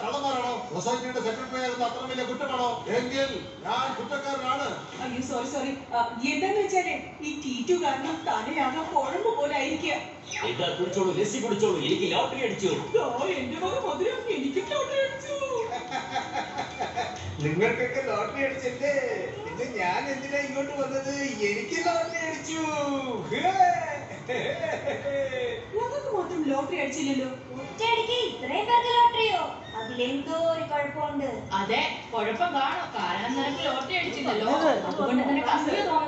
കള്ളന്മാരാണോ? സൊസൈറ്റിയുടെ സെക്രട്ടറി ആയിരുന്ന അത്ര വലിയ കുറ്റമാണോ? എങ്കിൽ ഞാൻ കുറ്റക്കാരനാണ്. അയ്യോ സോറി എന്താന്ന് വെച്ചാല് ഈ ടീറ്റു കാരണം തലയാകെ കുഴമ്പ് പോലെ ആയിരിക്കുക. എന്താ കുടിച്ചോളൂ, ലസ്സി കുടിച്ചോളൂ. എനിക്ക് ലോട്ടറി അടിച്ചു. എന്റെ മകൻ മധുരം എനിക്കും ലോട്ടറി അടിച്ചു. നിങ്ങൾക്കൊക്കെ ലോട്ടറി അടിച്ചല്ലേ? പിന്നെ ഞാൻ എന്തിനാ ഇങ്ങോട്ട് വന്നത്? എനിക്ക് ലോട്ടറി അടിച്ചു. ഞങ്ങൾക്ക് മാത്രം ലോട്ടറി അടിച്ചില്ലല്ലോ. ഒറ്റയടിക്ക് ഇത്രയും പേർക്ക് ലോട്ടറിയോ? അതിലെന്തോ ഒരു കുഴപ്പമുണ്ട്. അതെ, കുഴപ്പം കാണും. കാരണം നിനക്ക് ലോട്ടറി അടിച്ചില്ലല്ലോ, അതുകൊണ്ട് നിനക്ക് അസൂയ തോന്നുന്നു.